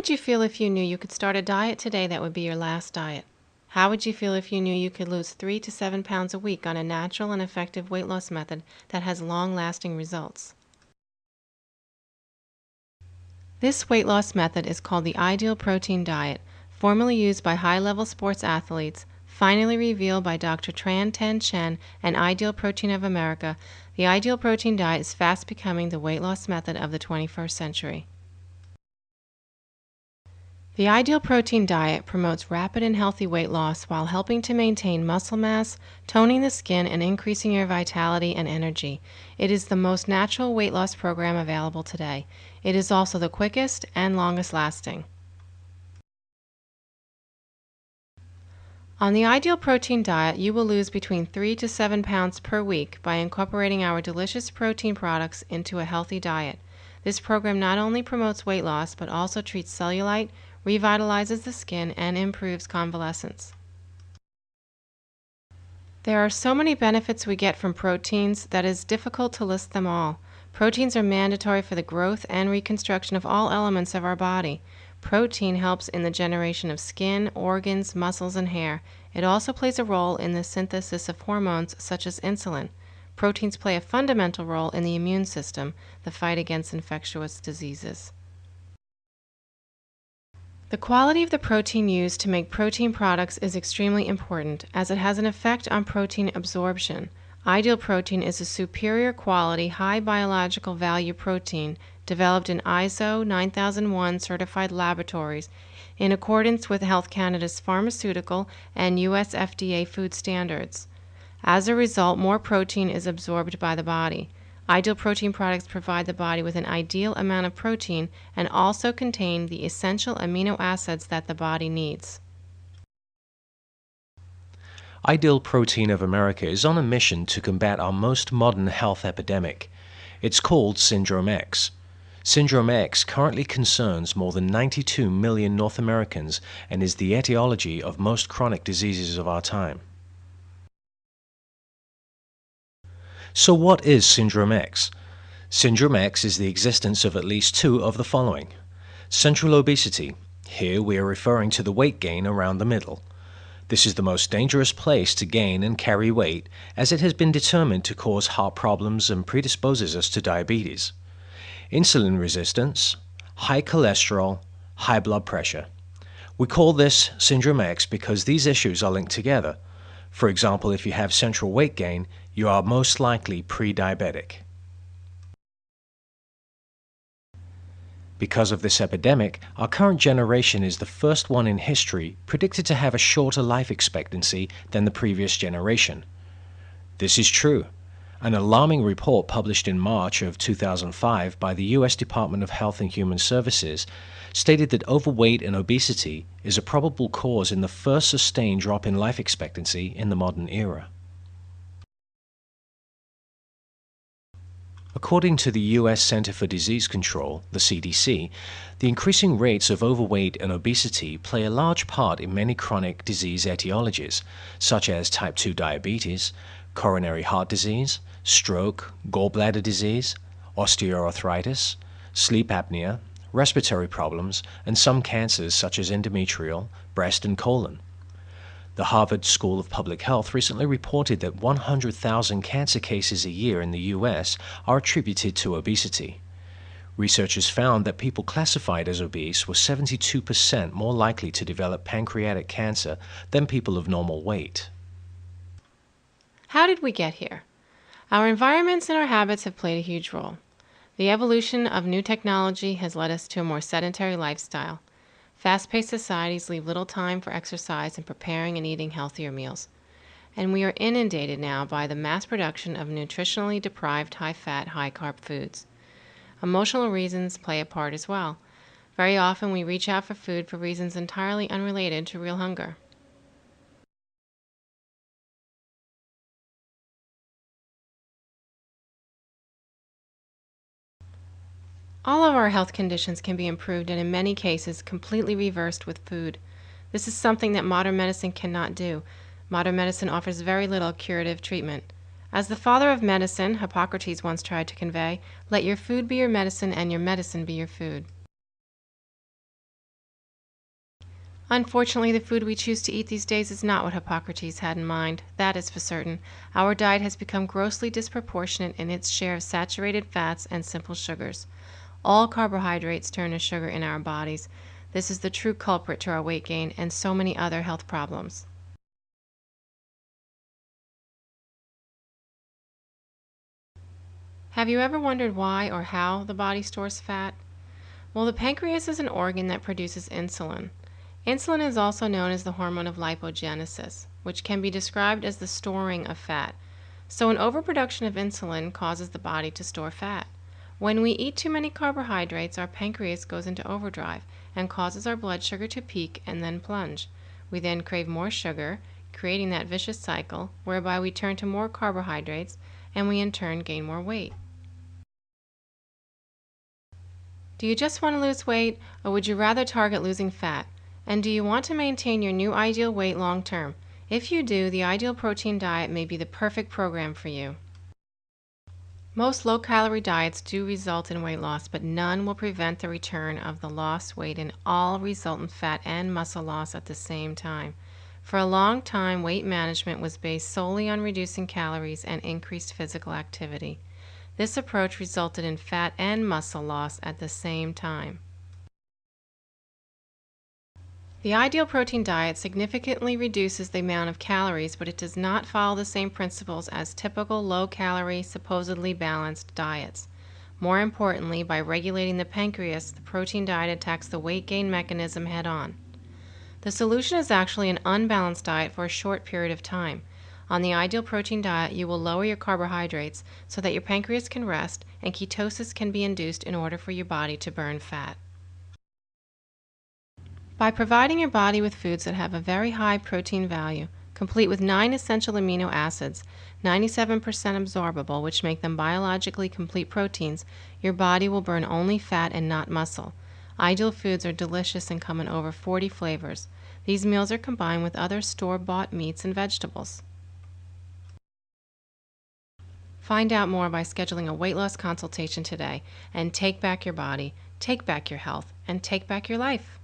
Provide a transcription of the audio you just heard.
would you feel if you knew you could start a diet today that would be your last diet? How would you feel if you knew you could lose 3 to 7 pounds a week on a natural and effective weight loss method that has long-lasting results? This weight loss method is called the Ideal Protein Diet, formerly used by high-level sports athletes, finally revealed by Dr. Tran Ten Chen and Ideal Protein of America. The Ideal Protein Diet is fast becoming the weight loss method of the 21st century. The Ideal Protein Diet promotes rapid and healthy weight loss while helping to maintain muscle mass, toning the skin, and increasing your vitality and energy. It is the most natural weight loss program available today. It is also the quickest and longest lasting. On the Ideal Protein Diet, you will lose between 3 to 7 pounds per week by incorporating our delicious protein products into a healthy diet. This program not only promotes weight loss, but also treats cellulite, revitalizes the skin, and improves convalescence. There are so many benefits we get from proteins that it is difficult to list them all. Proteins are mandatory for the growth and reconstruction of all elements of our body. Protein helps in the generation of skin, organs, muscles, and hair. It also plays a role in the synthesis of hormones such as insulin. Proteins play a fundamental role in the immune system, the fight against infectious diseases. The quality of the protein used to make protein products is extremely important, as it has an effect on protein absorption. Ideal Protein is a superior quality, high biological value protein developed in ISO 9001 certified laboratories in accordance with Health Canada's pharmaceutical and US FDA food standards. As a result, more protein is absorbed by the body. Ideal Protein products provide the body with an ideal amount of protein and also contain the essential amino acids that the body needs. Ideal Protein of America is on a mission to combat our most modern health epidemic. It's called Syndrome X. Syndrome X currently concerns more than 92 million North Americans and is the etiology of most chronic diseases of our time. So what is Syndrome X? Syndrome X is the existence of at least two of the following. Central obesity. Here we are referring to the weight gain around the middle. This is the most dangerous place to gain and carry weight, as it has been determined to cause heart problems and predisposes us to diabetes. Insulin resistance, high cholesterol, high blood pressure. We call this Syndrome X because these issues are linked together. For example, if you have central weight gain, you are most likely pre-diabetic. Because of this epidemic, our current generation is the first one in history predicted to have a shorter life expectancy than the previous generation. This is true. An alarming report published in March of 2005 by the U.S. Department of Health and Human Services stated that overweight and obesity is a probable cause in the first sustained drop in life expectancy in the modern era. According to the U.S. Center for Disease Control, the CDC, the increasing rates of overweight and obesity play a large part in many chronic disease etiologies, such as type 2 diabetes, coronary heart disease, stroke, gallbladder disease, osteoarthritis, sleep apnea, respiratory problems, and some cancers such as endometrial, breast, and colon. The Harvard School of Public Health recently reported that 100,000 cancer cases a year in the U.S. are attributed to obesity. Researchers found that people classified as obese were 72% more likely to develop pancreatic cancer than people of normal weight. How did we get here? Our environments and our habits have played a huge role. The evolution of new technology has led us to a more sedentary lifestyle. Fast-paced societies leave little time for exercise and preparing and eating healthier meals. And we are inundated now by the mass production of nutritionally deprived high-fat, high-carb foods. Emotional reasons play a part as well. Very often we reach out for food for reasons entirely unrelated to real hunger. All of our health conditions can be improved and in many cases completely reversed with food. This is something that modern medicine cannot do. Modern medicine offers very little curative treatment. As the father of medicine, Hippocrates once tried to convey, let your food be your medicine and your medicine be your food. Unfortunately, the food we choose to eat these days is not what Hippocrates had in mind. That is for certain. Our diet has become grossly disproportionate in its share of saturated fats and simple sugars. All carbohydrates turn to sugar in our bodies. This is the true culprit to our weight gain and so many other health problems. Have you ever wondered why or how the body stores fat? Well, the pancreas is an organ that produces insulin. Insulin is also known as the hormone of lipogenesis, which can be described as the storing of fat. So an overproduction of insulin causes the body to store fat. When we eat too many carbohydrates, our pancreas goes into overdrive and causes our blood sugar to peak and then plunge. We then crave more sugar, creating that vicious cycle whereby we turn to more carbohydrates and we in turn gain more weight. Do you just want to lose weight, or would you rather target losing fat? And do you want to maintain your new ideal weight long term? If you do, the Ideal Protein Diet may be the perfect program for you. Most low-calorie diets do result in weight loss, but none will prevent the return of the lost weight and all resultant fat and muscle loss at the same time. For a long time, weight management was based solely on reducing calories and increased physical activity. This approach resulted in fat and muscle loss at the same time. The Ideal Protein Diet significantly reduces the amount of calories, but it does not follow the same principles as typical low-calorie, supposedly balanced diets. More importantly, by regulating the pancreas, the protein diet attacks the weight gain mechanism head-on. The solution is actually an unbalanced diet for a short period of time. On the Ideal Protein Diet, you will lower your carbohydrates so that your pancreas can rest and ketosis can be induced in order for your body to burn fat. By providing your body with foods that have a very high protein value, complete with 9 essential amino acids, 97% absorbable, which make them biologically complete proteins, your body will burn only fat and not muscle. Ideal foods are delicious and come in over 40 flavors. These meals are combined with other store-bought meats and vegetables. Find out more by scheduling a weight loss consultation today and take back your body, take back your health, and take back your life.